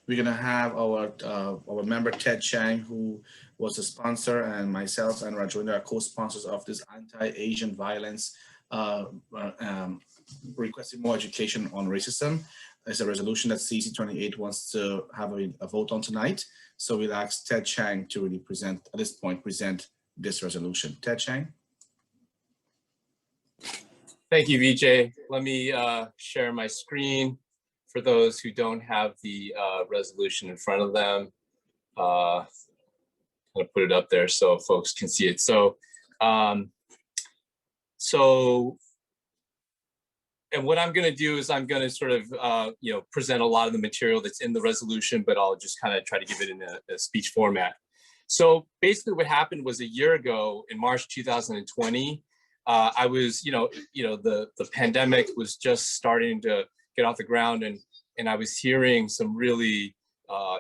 we're going to have our member Ted Chang, who was the sponsor, and myself and Rajwinda are co-sponsors of this anti-Asian violence, requesting more education on racism. It's a resolution that CEC28 wants to have a vote on tonight. So we'll ask Ted Chang to really present, at this point, present this resolution. Ted Chang. Thank you, Vijay. Let me share my screen for those who don't have the resolution in front of them. I'm gonna put it up there so folks can see it. So, and what I'm going to do is I'm going to sort of, present a lot of the material that's in the resolution, but I'll just kind of try to give it in a speech format. So basically what happened was a year ago in March 2020, I was, the pandemic was just starting to get off the ground, and I was hearing some really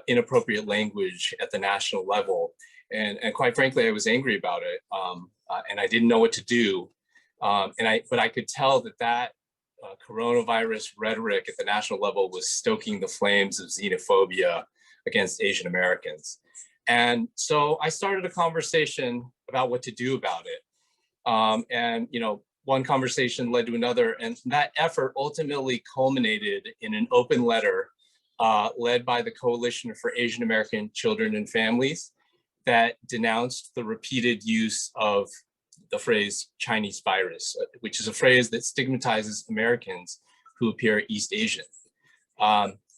inappropriate language at the national level. And quite frankly, I was angry about it, and I didn't know what to do. But I could tell that coronavirus rhetoric at the national level was stoking the flames of xenophobia against Asian Americans. And so I started a conversation about what to do about it. One conversation led to another, and that effort ultimately culminated in an open letter led by the Coalition for Asian American Children and Families that denounced the repeated use of the phrase Chinese virus, which is a phrase that stigmatizes Americans who appear East Asian.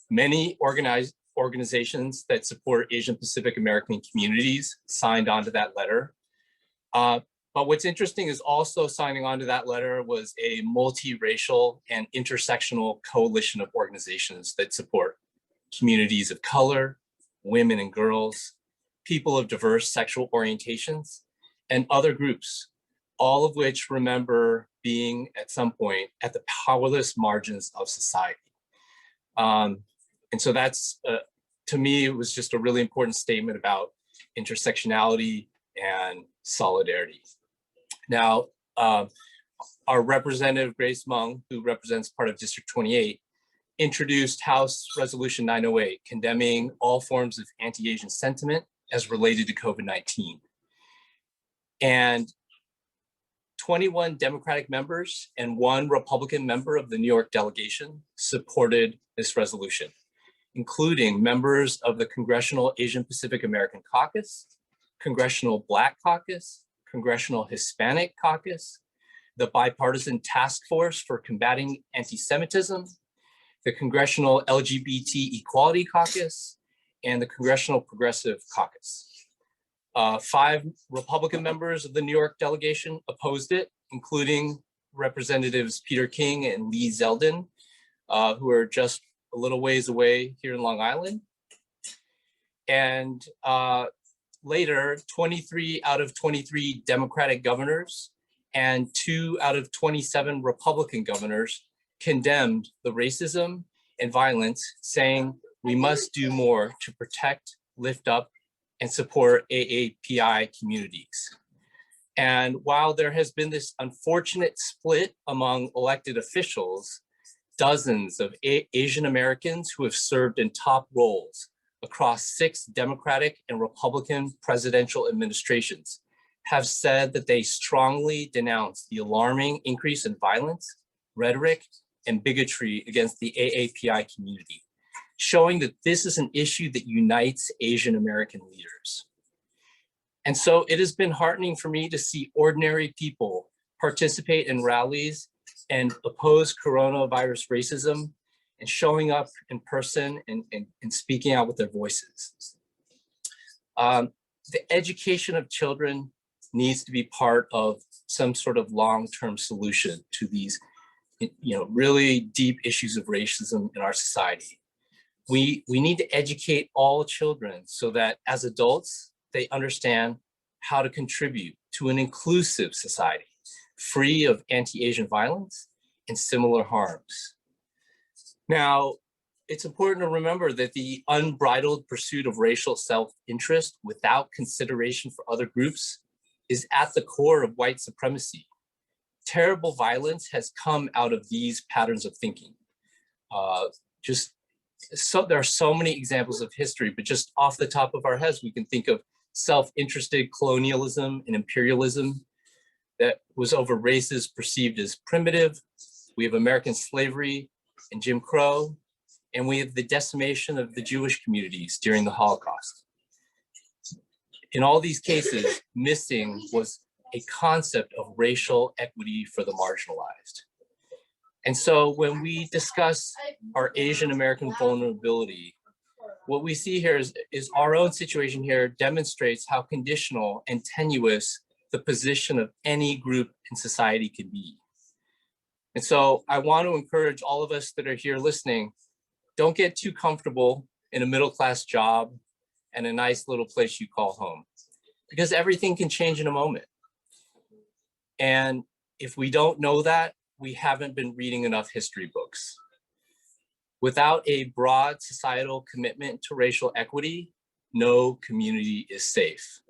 Many organizations that support Asian Pacific American communities signed on to that letter. But what's interesting is also signing on to that letter was a multiracial and intersectional coalition of organizations that support communities of color, women and girls, people of diverse sexual orientations, and other groups, all of which remember being at some point at the powerless margins of society. And so that's, to me, it was just a really important statement about intersectionality and solidarity. Now, our representative, Grace Meng, who represents part of District 28, introduced House Resolution 908, condemning all forms of anti-Asian sentiment as related to COVID-19. And 21 Democratic members and 1 Republican member of the New York delegation supported this resolution, including members of the Congressional Asian Pacific American Caucus, Congressional Black Caucus, Congressional Hispanic Caucus, the Bipartisan Task Force for Combating Anti-Semitism, the Congressional LGBT Equality Caucus, and the Congressional Progressive Caucus. 5 Republican members of the New York delegation opposed it, including Representatives Peter King and Lee Zeldin, who are just a little ways away here in Long Island. And later, 23 out of 23 Democratic governors and 2 out of 27 Republican governors condemned the racism and violence, saying we must do more to protect, lift up, and support AAPI communities. And while there has been this unfortunate split among elected officials, dozens of Asian Americans who have served in top roles across 6 Democratic and Republican presidential administrations have said that they strongly denounce the alarming increase in violence, rhetoric, and bigotry against the AAPI community, showing that this is an issue that unites Asian American leaders. And so it has been heartening for me to see ordinary people participate in rallies and oppose coronavirus racism and showing up in person and speaking out with their voices. The education of children needs to be part of some sort of long-term solution to these really deep issues of racism in our society. We need to educate all children so that as adults, they understand how to contribute to an inclusive society, free of anti-Asian violence and similar harms. Now, it's important to remember that the unbridled pursuit of racial self-interest without consideration for other groups is at the core of white supremacy. Terrible violence has come out of these patterns of thinking. Just So there are so many examples of history, but just off the top of our heads, we can think of self-interested colonialism and imperialism that was over races perceived as primitive. We have American slavery and Jim Crow, and we have the decimation of the Jewish communities during the Holocaust. In all these cases, missing was a concept of racial equity for the marginalized. And so when we discuss our Asian American vulnerability, what we see here is our own situation here demonstrates how conditional and tenuous the position of any group in society can be. And so I want to encourage all of us that are here listening, don't get too comfortable in a middle-class job and a nice little place you call home, because everything can change in a moment. And if we don't know that, we haven't been reading enough history books. Without a broad societal commitment to racial equity, no community is safe.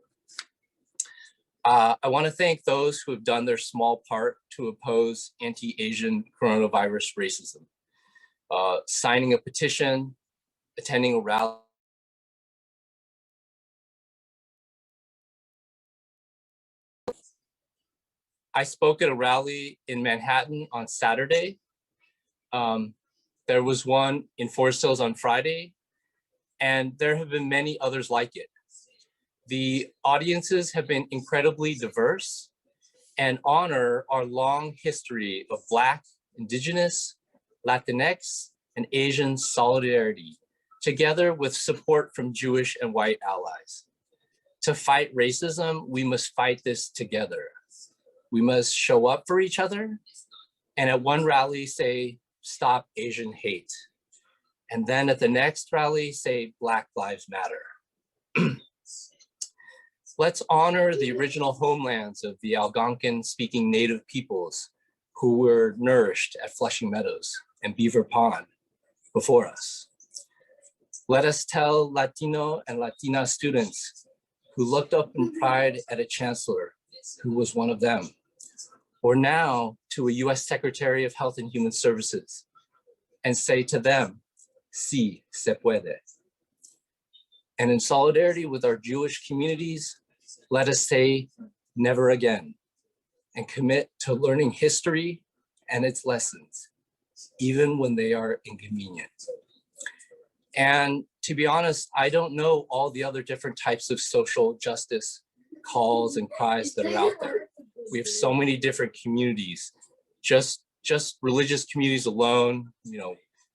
I want to thank those who have done their small part to oppose anti-Asian coronavirus racism. Signing a petition, attending a rally. I spoke at a rally in Manhattan on Saturday. There was one in Forest Hills on Friday, and there have been many others like it. The audiences have been incredibly diverse and honor our long history of Black, Indigenous, Latinx, and Asian solidarity, together with support from Jewish and white allies. To fight racism, we must fight this together. We must show up for each other, and at one rally say, "Stop Asian hate." And then at the next rally say, "Black Lives Matter." Let's honor the original homelands of the Algonquin-speaking Native peoples who were nourished at Flushing Meadows and Beaver Pond before us. Let us tell Latino and Latina students who looked up in pride at a chancellor who was one of them, or now to a US Secretary of Health and Human Services, and say to them, "Sí se puede." And in solidarity with our Jewish communities, let us say never again, and commit to learning history and its lessons, even when they are inconvenient. And to be honest, I don't know all the other different types of social justice calls and cries that are out there. We have so many different communities, just religious communities alone,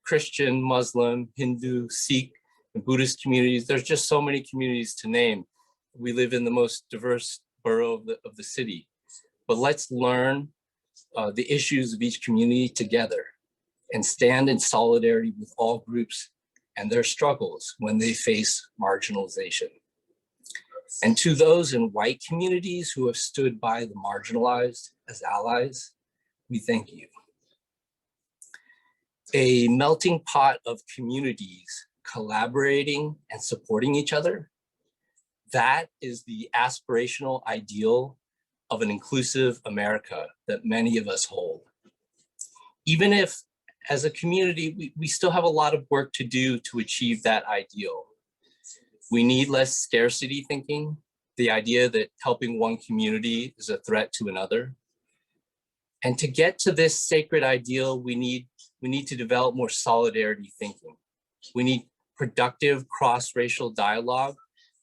Christian, Muslim, Hindu, Sikh, and Buddhist communities. There's just so many communities to name. We live in the most diverse borough of the city. But let's learn the issues of each community together and stand in solidarity with all groups and their struggles when they face marginalization. And to those in white communities who have stood by the marginalized as allies, we thank you. A melting pot of communities collaborating and supporting each other, that is the aspirational ideal of an inclusive America that many of us hold. Even if, as a community, we still have a lot of work to do to achieve that ideal. We need less scarcity thinking, the idea that helping one community is a threat to another. And to get to this sacred ideal, we need to develop more solidarity thinking. We need productive cross-racial dialogue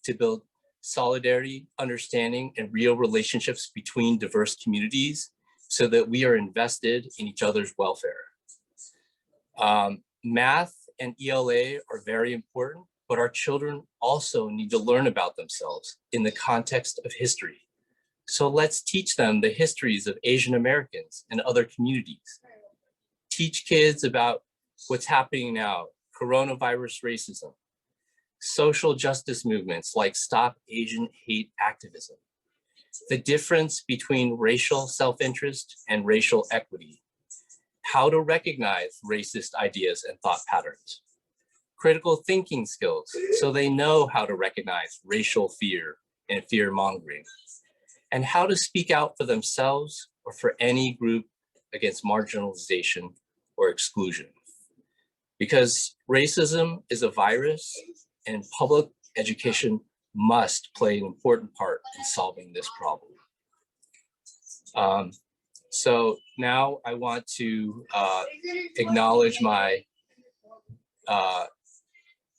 to build solidarity, understanding, and real relationships between diverse communities so that we are invested in each other's welfare. Math and ELA are very important, but our children also need to learn about themselves in the context of history. So let's teach them the histories of Asian Americans and other communities. Teach kids about what's happening now, coronavirus racism, social justice movements like Stop Asian Hate activism, the difference between racial self-interest and racial equity, how to recognize racist ideas and thought patterns, critical thinking skills so they know how to recognize racial fear and fear-mongering, and how to speak out for themselves or for any group against marginalization or exclusion. because racism is a virus and public education must play an important part in solving this problem. So now I want to acknowledge my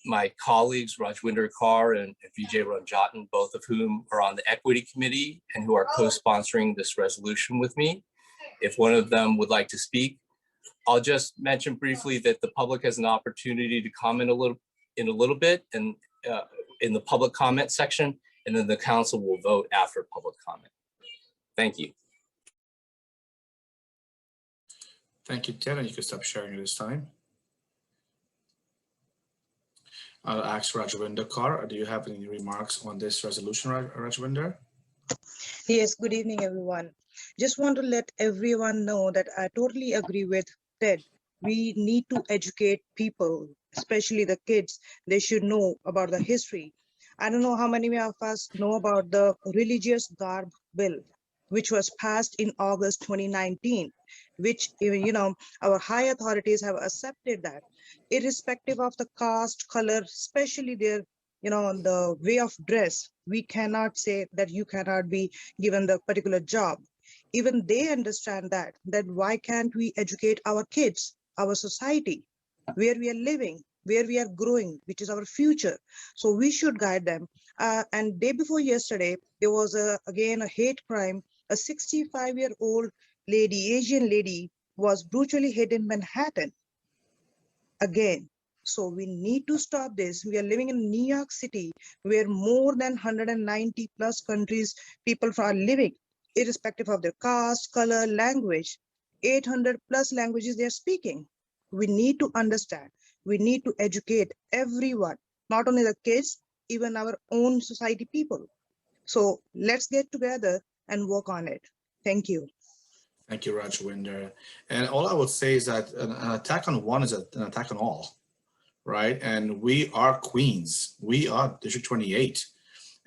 my colleagues, Rajwinder Kaur and Vijay Ranjatan, both of whom are on the Equity Committee and who are co-sponsoring this resolution with me. If one of them would like to speak, I'll just mention briefly that the public has an opportunity to comment in a little bit and in the public comment section, and then the council will vote after public comment. Thank you. Thank you, Ted, and you can stop sharing at this time. I'll ask Rajwinder Kaur, do you have any remarks on this resolution, Rajwinder? Yes, good evening, everyone. Just want to let everyone know that I totally agree with Ted. We need to educate people, especially the kids. They should know about the history. I don't know how many of us know about the religious garb bill, which was passed in August 2019, which, you know, our high authorities have accepted that, irrespective of the caste, color, especially their, you know, the way of dress. We cannot say that you cannot be given the particular job. Even they understand that why can't we educate our kids, our society, where we are living, where we are growing, which is our future. So we should guide them. And day before yesterday, there was again a hate crime. A 65-year-old lady, Asian lady, was brutally hit in Manhattan. Again, so we need to stop this. We are living in New York City, where more than 190 plus countries people are living, irrespective of their caste, color, language. 800 plus languages they are speaking. We need to understand. We need to educate everyone, not only the kids, even our own society people. So let's get together and work on it. Thank you. Thank you, Rajwinder. And all I would say is that an attack on one is an attack on all, right? And we are Queens. We are District 28.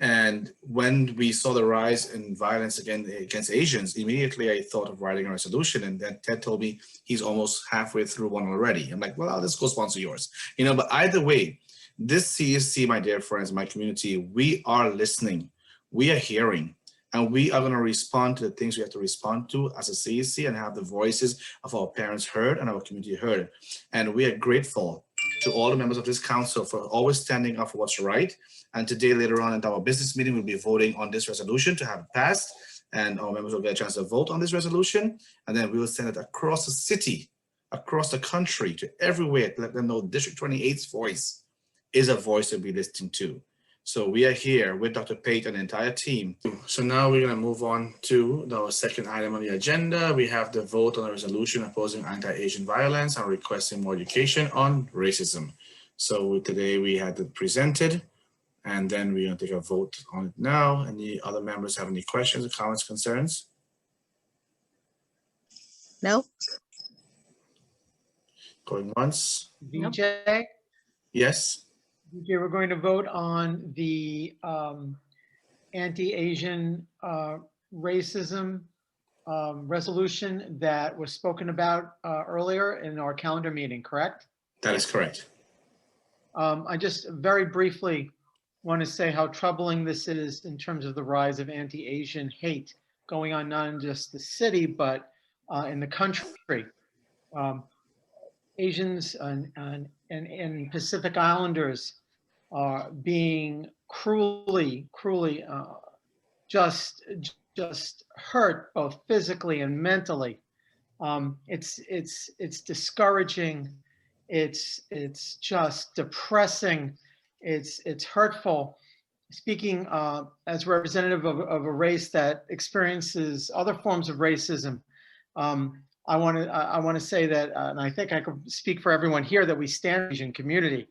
And when we saw the rise in violence against Asians, immediately I thought of writing a resolution, and then Ted told me he's almost halfway through one already. I'm like, well, I'll just go sponsor yours. You know, but either way, this CEC, my dear friends, my community, we are listening, we are hearing, and we are going to respond to the things we have to respond to as a CEC and have the voices of our parents heard and our community heard. And we are grateful to all the members of this council for always standing up for what's right. And today, later on in our business meeting, we'll be voting on this resolution to have it passed. And our members will get a chance to vote on this resolution. And then we will send it across the city, across the country, to everywhere to let them know District 28's voice is a voice to be listening to. So we are here with Dr. Pate and the entire team. So now we're going to move on to the second item on the agenda. We have the vote on a resolution opposing anti-Asian violence and requesting more education on racism. So today we had it presented, and then we're going to take a vote on it now. Any other members have any questions, comments, concerns? No. Going once. VJ? Yes. VJ, we're going to vote on the anti-Asian racism resolution that was spoken about earlier in our calendar meeting, correct? That is correct. I just very briefly want to say how troubling this is in terms of the rise of anti-Asian hate going on not in just the city, but in the country. Asians and Pacific Islanders are being cruelly just hurt both physically and mentally. It's discouraging. It's just depressing. It's hurtful. Speaking as representative of a race that experiences other forms of racism, I want to say that, and I think I could speak for everyone here, that we stand with the Asian community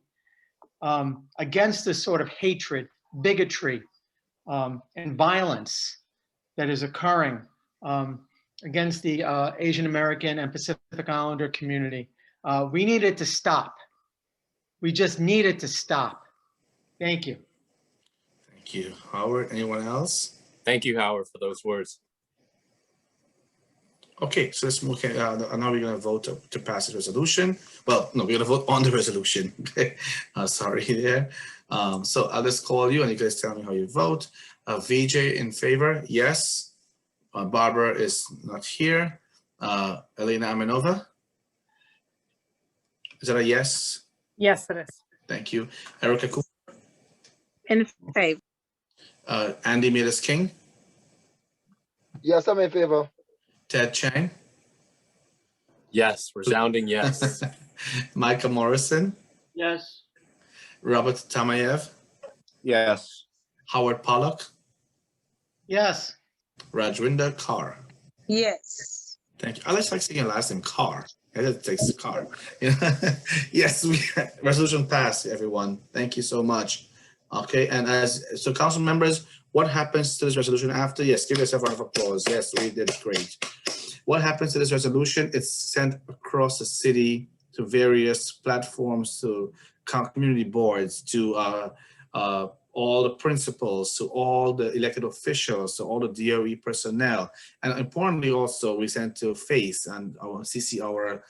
against this sort of hatred, bigotry, and violence that is occurring against the Asian American and Pacific Islander community. We need it to stop. We just need it to stop. Thank you. Thank you. Howard, anyone else? Thank you, Howard, for those words. Okay, so let's move. Okay, now we're going to vote to pass the resolution. Well, no, we're going to vote on the resolution. Okay, sorry there. So I'll just call you and you guys tell me how you vote. VJ in favor, yes. Barbara is not here. Elena Amenova, is that a yes? Yes, it is. Thank you. Erica Cooper, In favor. Andy Milas King, Yes, I'm in favor. Ted Chang, Yes, resounding yes. Micah Morrison, Yes. Robert Tamayev, Yes. Howard Pollock, Yes. Rajwinder Kaur. Yes. Thank you. I like saying your last name, Kaur. It takes car. Yes, resolution passed, everyone. Thank you so much. Okay, and so council members, what happens to this resolution after? Yes, give yourself a round of applause. Yes, we did great. What happens to this resolution? It's sent across the city to various platforms, to community boards, to all the principals, to all the elected officials, to all the DOE personnel. And importantly also, we sent to FACE and our CC, our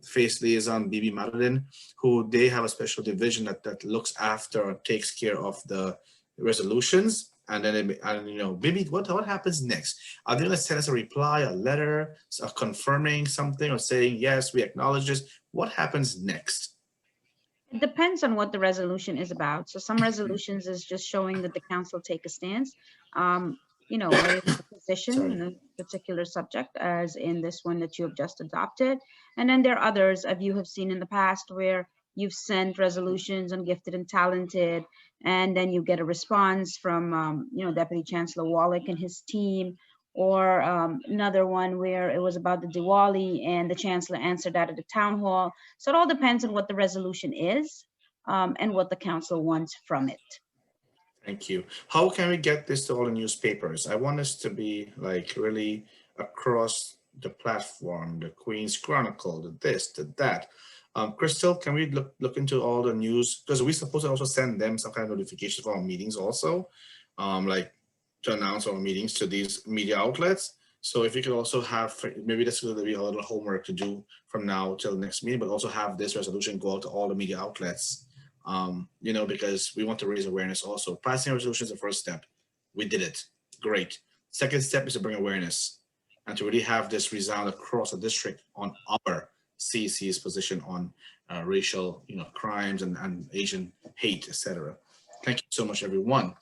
FACE liaison, Bibi Maradin, who they have a special division that looks after or takes care of the resolutions. And then, Bibi, what happens next? Are they going to send us a reply, a letter, confirming something or saying, yes, we acknowledge this? What happens next? It depends on what the resolution is about. So some resolutions is just showing that the council take a stance, a position in a particular subject, as in this one that you have just adopted. And then there are others, as you have seen in the past, where you've sent resolutions on gifted and talented, and then you get a response from, Deputy Chancellor Wallach and his team, or another one where it was about the Diwali and the chancellor answered that at the town hall. So it all depends on what the resolution is and what the council wants from it. Thank you. How can we get this to all the newspapers? I want us to be like really across the platform, the Queen's Chronicle, the this, the that. Crystal, can we look into all the news? Because we're supposed to also send them some kind of notification for our meetings also, like to announce our meetings to these media outlets. So if you could also have, maybe that's going to be a little homework to do from now till next meeting, but also have this resolution go out to all the media outlets, because we want to raise awareness also. Passing a resolution is the first step. We did it. Great. Second step is to bring awareness and to really have this resound across the district on our CEC's position on racial crimes and Asian hate, etc. Thank you so much, everyone.